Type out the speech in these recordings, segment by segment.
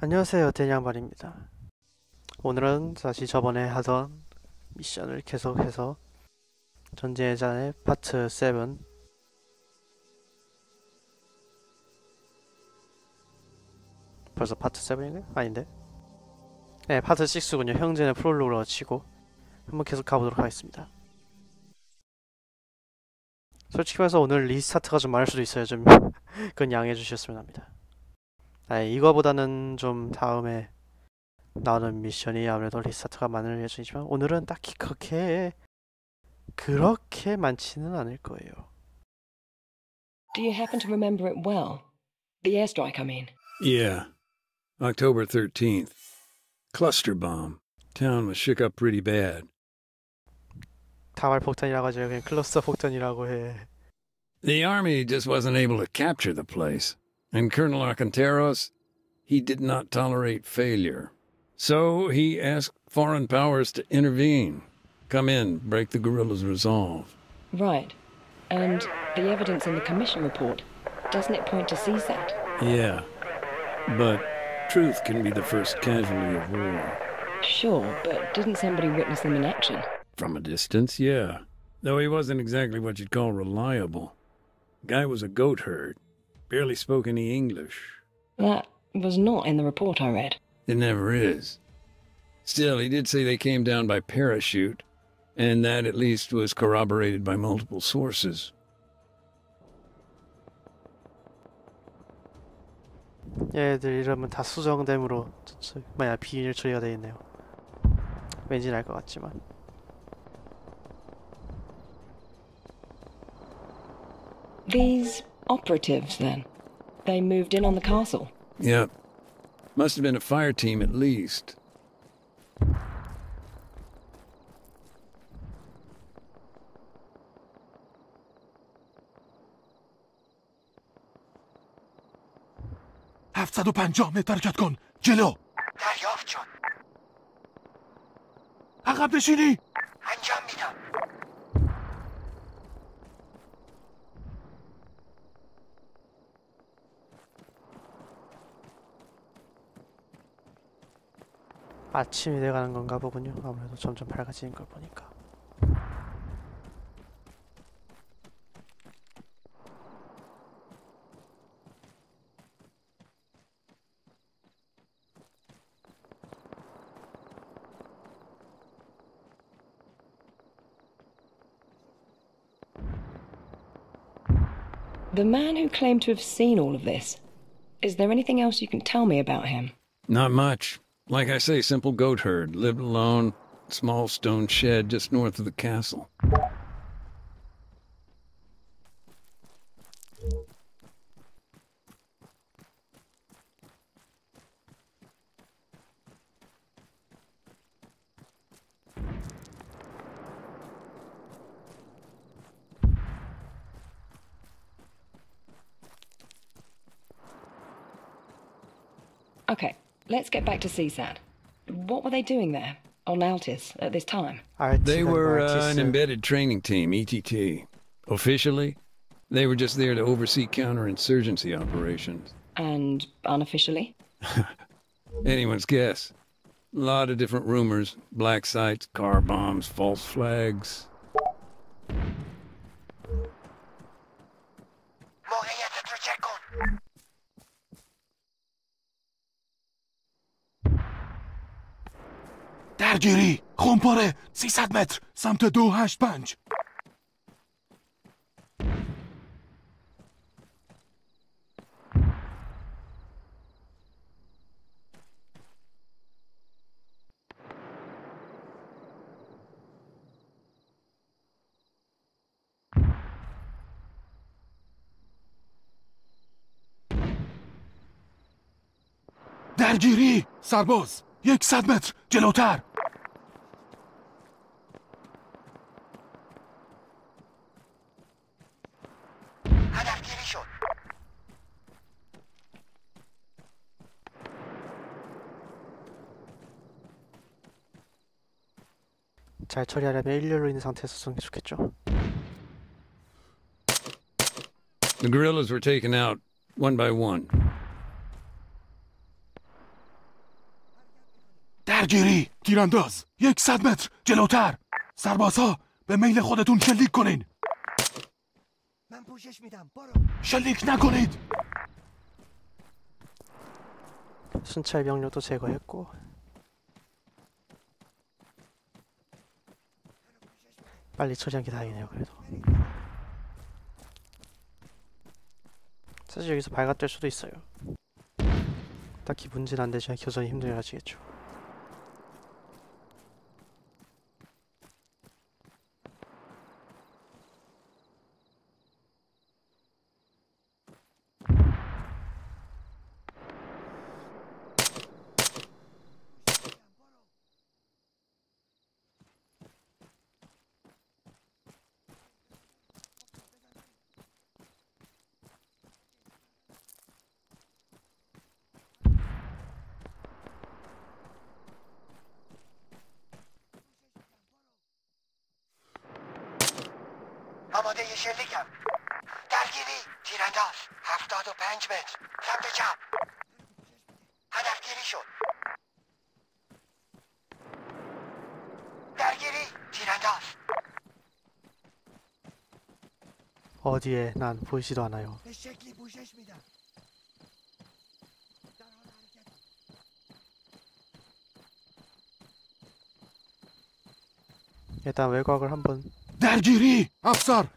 안녕하세요, 대냥발입니다. 오늘은 다시 저번에 하던 미션을 계속해서 전제전의 파트 7 벌써 파트 7인가요? 아닌데? 네, 파트 6군요. 형제는 프롤로그로 치고 한번 계속 가보도록 하겠습니다. 솔직히 말해서 오늘 리스타트가 좀 많을 수도 있어요. 좀 그건 양해해 주셨으면 합니다. 이거보다는 좀 다음에 나오는 미션이 아무래도 리스타트가 많을 예정이지만 오늘은 딱히 그렇게 많지는 않을 거예요. Do you happen to remember it well? The airstrike, I mean. Yeah. October 13th. Cluster bomb. Town was shook up pretty bad. 다발 폭탄이라고 하죠. 그냥 클러스터 폭탄이라고 해. The army just wasn't able to capture the place. And Colonel Arcanteros, he did not tolerate failure. So he asked foreign powers to intervene. Come in, break the guerrillas' resolve. Right. And the evidence in the commission report, doesn't it point to CSAT? Yeah. But truth can be the first casualty of war. Sure, but didn't somebody witness them in action? From a distance, yeah. Though he wasn't exactly what you'd call reliable. Guy was a goat herd. Barely spoke any English. That was not in the report I read. It never is. Still, he did say they came down by parachute, and that at least was corroborated by multiple sources. 얘들 이름은 다 수정됨으로 만약 비밀 처리가 되어 있네요. 왠지 알 것 같지만. These operatives, then? They moved in on the castle? Yep. Must have been a fire team at least. متر حرکت کن جلو دریافت شد عقب نشینی انجام میدم 아침이 돼가는 건가 보군요. 아무래도 점점 밝아지는 걸 보니까. The man who claimed to have seen all of this, is there anything else you can tell me about him? Not much. Like I say, simple goat herd. Lived alone. Small stone shed just north of the castle. Okay, let's get back to CSAT. What were they doing there, on Altis, at this time? They were an embedded training team, ETT. Officially, they were just there to oversee counterinsurgency operations. And unofficially? Anyone's guess. A lot of different rumors. Black sites, car bombs, false flags. موقعیتت رو چک کن درگیری خونپاره 300 متر سمت 285 درگیری سرباز 100 متر جلوتر هدفگیری شد 잘 처리하려면 일렬로 있는 상태에서 쏘는 게 좋겠죠. The guerrillas were taken out one by one. درگیری تیرانداز 100 متر جلوتر. سربازها به میل خودتون شلیک کنین. من پوشش میدم. برو. شلیک نکنید. 순찰 병력도 제거했고 빨리 처리한 게 다행이네요. 그래도 사실 여기서 발각될 수도 있어요. 딱히 문제는 안 되지만 교전이 힘들어지겠죠. آماده شلیکم. درگیری تیرانداز 75 متر سمت چپ. هدفگیری شد. درگیری تیرانداز. 어디에 난 보이지도 않아요. به شکلی پوشش میدم. در حال حرکت. 일단 외곽을 한번 درگیری افسر.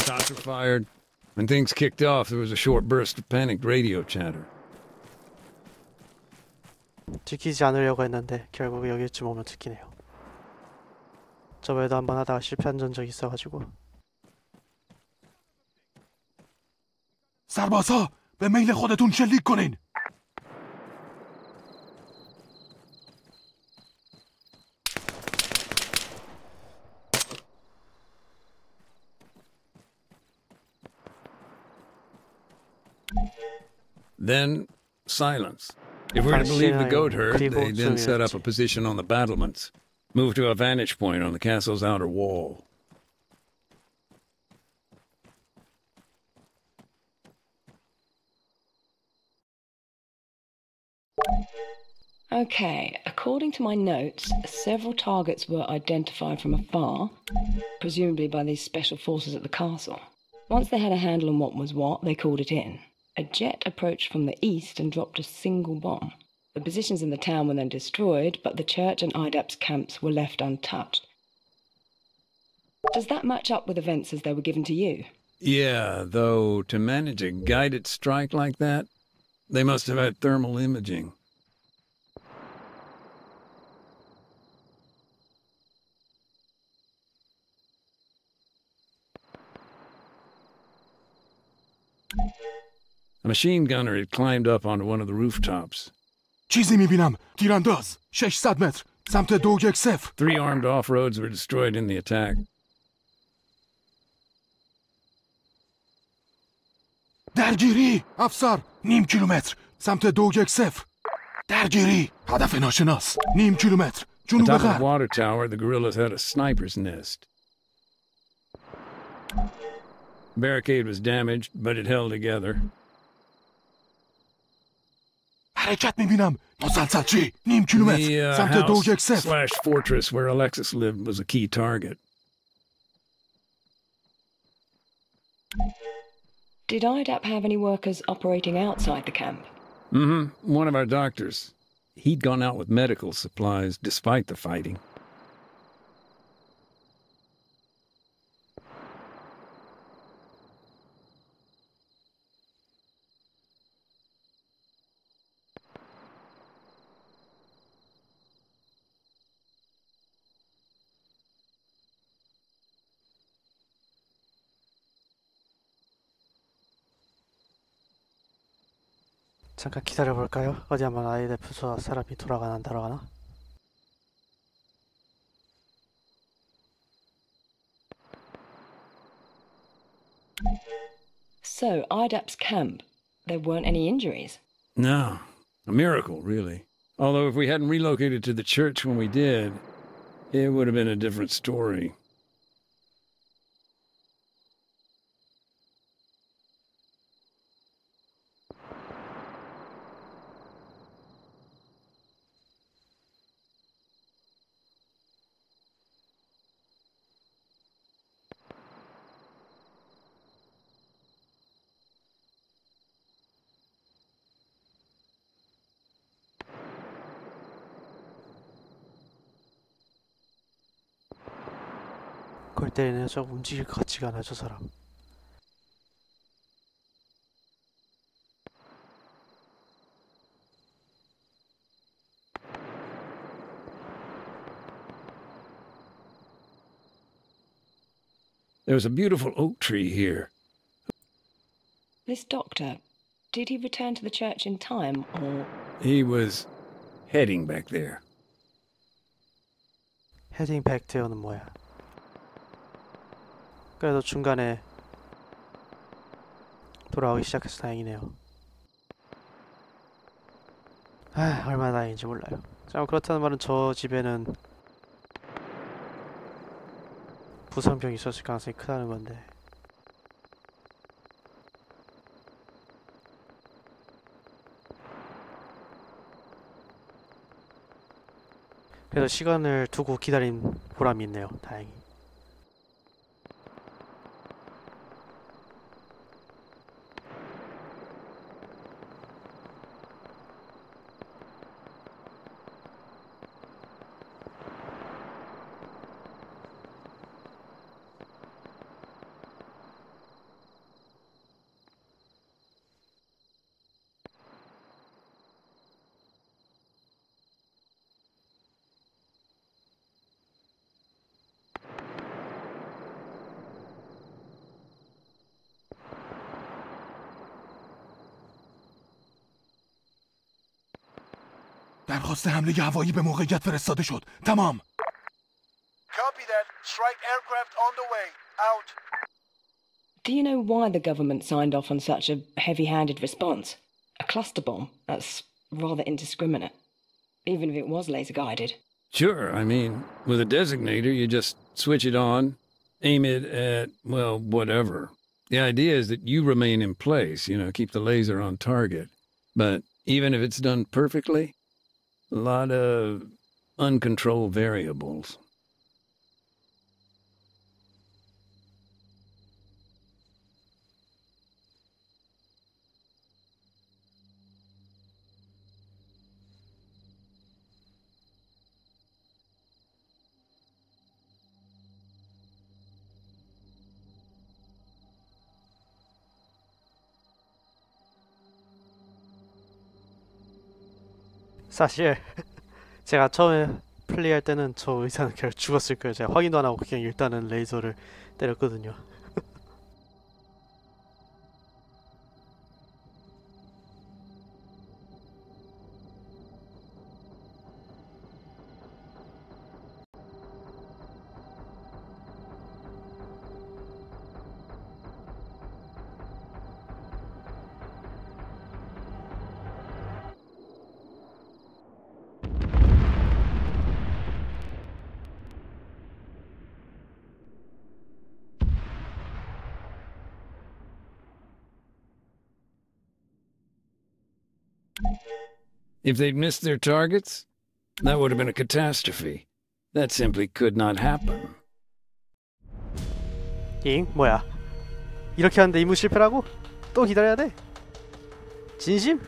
Shots were fired. When things kicked off, there was a short burst of panicked radio chatter. 지키지 않으려고 했는데 결국 여기쯤 오면 지키네요. 저번에도 한번 하다가 실패한 적이 있어가지고. سربازها به میل خودتون شلیک کنین. Then, silence. If we're to believe the goat herd, they then set up a position on the battlements, moved to a vantage point on the castle's outer wall. Okay, according to my notes, several targets were identified from afar, presumably by these special forces at the castle. Once they had a handle on what was what, they called it in. A jet approached from the east and dropped a single bomb. The positions in the town were then destroyed, but the church and IDAP's camps were left untouched. Does that match up with events as they were given to you? Yeah, though to manage a guided strike like that, they must have had thermal imaging. A machine gunner had climbed up onto one of the rooftops. چیزی میبینم. تیرانداز 600 متر سمت 210. 3 armed off-roads were destroyed in the attack. درگیری افسر. نیم کیلومتر سمت 210. درگیری هدف ناشناس. نیم کیلومتر جنوب Atop of the غرب. water tower, the guerrillas had a sniper's nest. Barricade was damaged, but it held together. حرکت میبینم. مسلسلچی نیم کیلومتر The سمت house 210. slash fortress where Alexis lived was a key target. Did IDAP have any workers operating outside the camp? Mm-hmm. One of our doctors. He'd gone out with medical supplies despite the fighting. 잠깐 기다려볼까요? 어디 한번 아이데프서 사람이 돌아가나 안 돌아가나? So, IDAP's camp, there weren't any injuries? No. A miracle, really. Although if we hadn't relocated to the church when we did, it would have been a different story. 골 때리네. 저 움직일 것 같지가 않아, 저 사람. There was a beautiful oak tree here. This doctor, did he return to the church in time, or... He was heading back there. 헤딩 백테어는 뭐야? 그래도 중간에 돌아오기 시작해서 다행이네요. 아, 얼마나 다행인지 몰라요. 자, 그렇다는 말은 저 집에는 부상병이 있었을 가능성이 크다는 건데. 그래서 시간을 두고 기다린 보람이 있네요. 다행히. درخواست حمله هوایی به موقعیت فرستاده شد. تمام. Copy that. Strike aircraft on the way. Out. Do you know why the government signed off on such a heavy-handed response? A cluster bomb? That's rather indiscriminate. Even if it was laser-guided. Sure, I mean, with a designator, you just switch it on, aim it at, well, whatever. The idea is that you remain in place, keep the laser on target. But even if it's done perfectly, a lot of uncontrolled variables. 사실 제가 처음에 플레이할 때는 저 의사는 그냥 죽었을 거예요. 제가 확인도 안 하고 그냥 일단은 레이저를 때렸거든요. If they'd missed their targets, that would have been a catastrophe. That simply could not happen. 잉? 뭐야? 이렇게 하는데 임무 실패라고? 또 기다려야 돼? 진심?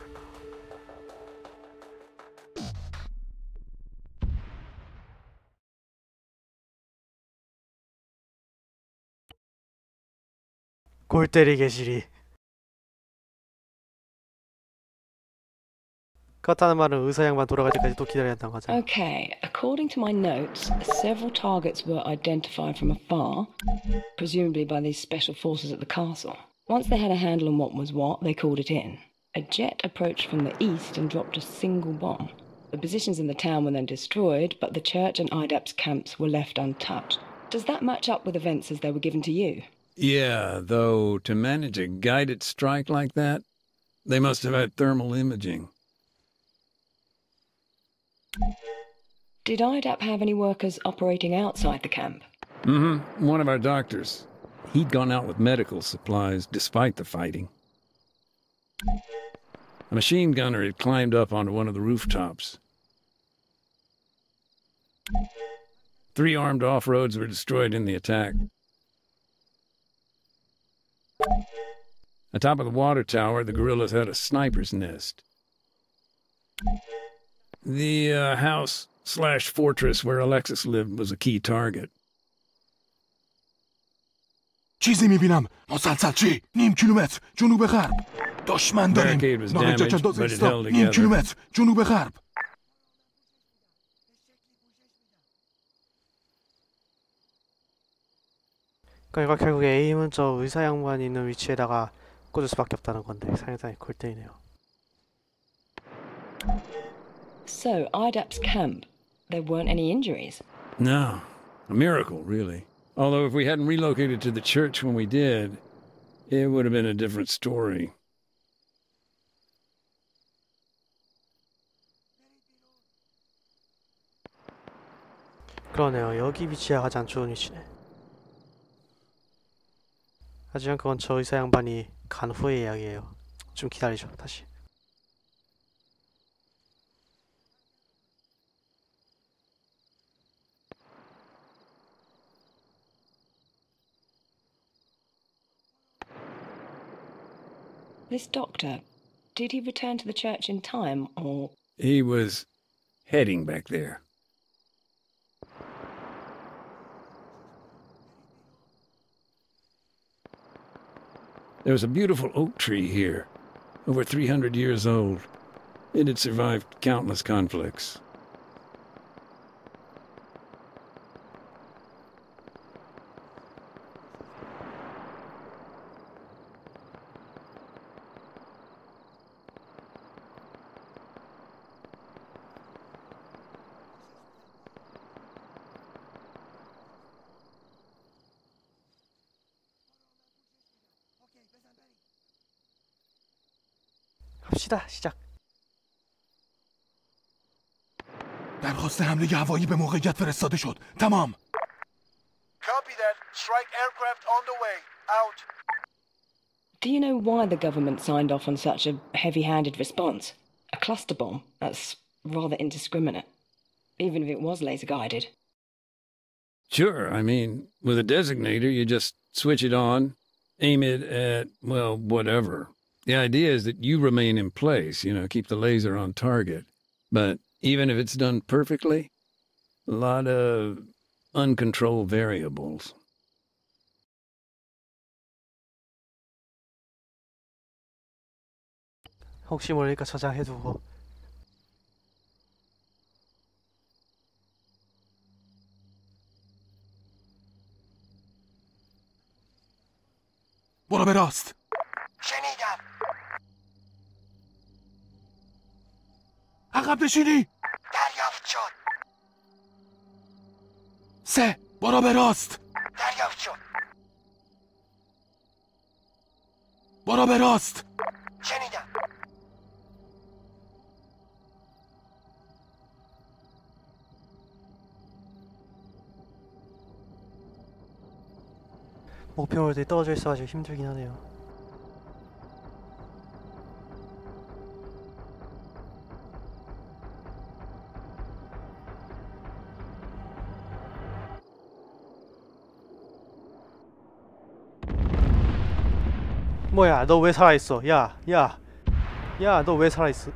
골 때리게 시리. 그렇다는 말은 의사 양반 돌아갈 때까지 또 기다려야 한다는 거죠. Okay, according to my notes, several targets were identified from afar, presumably by these special forces at the castle. Once they had a handle on what was what, they called it in. A jet approached from the east and dropped a single bomb. The positions in the town were then destroyed, but the church and IDAP's camps were left untouched. Does that match up with events as they were given to you? Yeah, though to manage a guided strike like that, they must have had thermal imaging. Did IDAP have any workers operating outside the camp? Mm-hmm. One of our doctors. He'd gone out with medical supplies despite the fighting. A machine gunner had climbed up onto one of the rooftops. 3 armed off-roads were destroyed in the attack. Atop of the water tower, the guerrillas had a sniper's nest. The house/fortress where Alexis lived was a key target. چیزی میبینم. مسلسل چی؟ نیم کیلومتر جنوب غرب. دشمن داریم. Barricade was نارنجک damaged, انداز but it ایستا. held نیم together. کیلومتر جنوب غرب. 그러니까 결국에 에임은 저 의사 양반이 있는 위치에다가 꽂을 수밖에 없다는 건데 상당히 골 때리네요. So, IDAP's camp, there weren't any injuries. No. A miracle, really. Although if we hadn't relocated to the church when we did, it would have been a different story. 그러네요. 여기 위치가 가장 좋은 위치네. 하지만 그건 저 의사 양반이 간 후의 이야기예요. 좀 기다리죠, 다시. This doctor, did he return to the church in time, or... He was heading back there. There was a beautiful oak tree here, over 300 years old. It had survived countless conflicts. 갑시다, 시작. درخواست حمله هوایی به موقعیت فرستاده شد. تمام. Copy that. Strike aircraft on the way. Out. Do you know why the government signed off on such a heavy-handed response? A cluster bomb? That's rather indiscriminate. Even if it was laser-guided. Sure, I mean, with a designator, you just switch it on, aim it at, well, whatever. The idea is that you remain in place, keep the laser on target. But even if it's done perfectly, a lot of uncontrolled variables. 혹시 모르니까 저장해두고. برو به راست. شنیدم. عقب نشینی. دریافت شد. 3. برو به راست. دریافت شد. برو به راست. شنیدم. 목표물들이 떨어져 있어가지고 힘들긴 하네요. 뭐야, 너 왜 살아있어? 야, 너 왜 살아있어?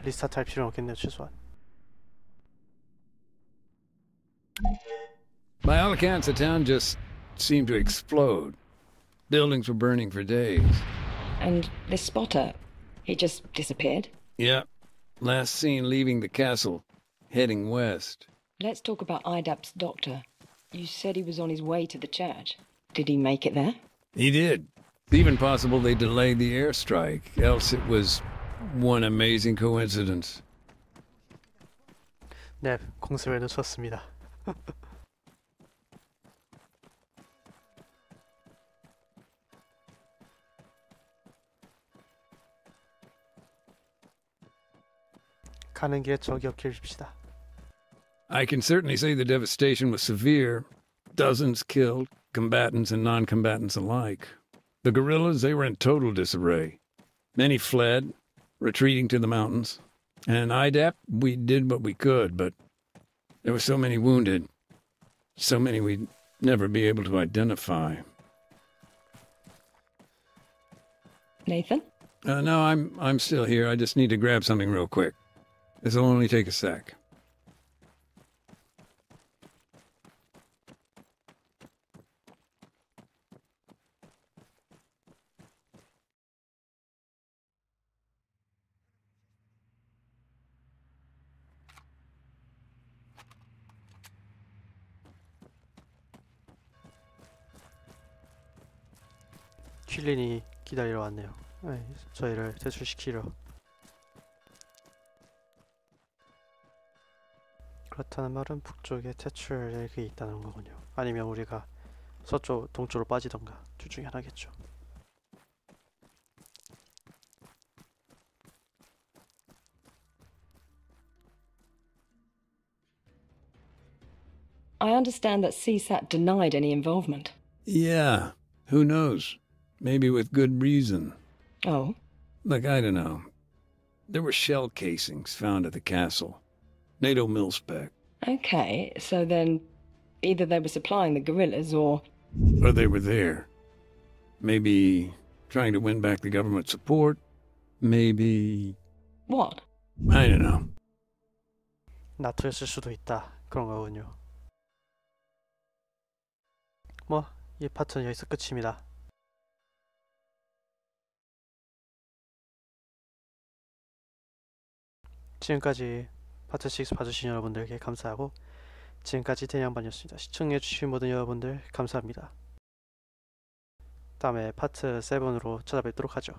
리스타트 할 필요는 없겠네요, 최소한. By all accounts, the town just seemed to explode. Buildings were burning for days. And this spotter, he just disappeared? Yep. Last seen leaving the castle, heading west. Let's talk about IDAP's doctor. You said he was on his way to the church. Did he make it there? He did. It's even possible they delayed the airstrike, else it was one amazing coincidence. 네, 공습을 놓쳤습니다. 가는 길에 적이 없길 빕시다. I can certainly say the devastation was severe. Dozens killed, combatants and non-combatants alike. The guerrillas, they were in total disarray. Many fled, retreating to the mountains. And IDAP, we did what we could, but there were so many wounded. So many we'd never be able to identify. Nathan? No, I'm still here. I just need to grab something real quick. This'll only take a sec. 퀼린이 기다리러 왔네요. 네, 저희를 퇴출시키려. 그렇다는 말은 북쪽에 퇴출액이 있다는 거군요. 아니면 우리가 서쪽, 동쪽으로 빠지던가 둘 중에 하나겠죠. I understand that CSAT denied any involvement. Yeah, who knows? Maybe with good reason. Oh? Look, I don't know. There were shell casings found at the castle. NATO mil-spec. Okay, so then either they were supplying the guerrillas or... Or they were there. Maybe trying to win back the government support. Maybe... What? I don't know. 나토였을 수도 있다. 그런 거군요. 뭐, 이 파트는 여기서 끝입니다. 지금까지 파트 6 봐주신 여러분들께 감사하고 지금까지 대양반이었습니다. 시청해주신 모든 여러분들 감사합니다. 다음에 파트 7으로 찾아뵙도록 하죠.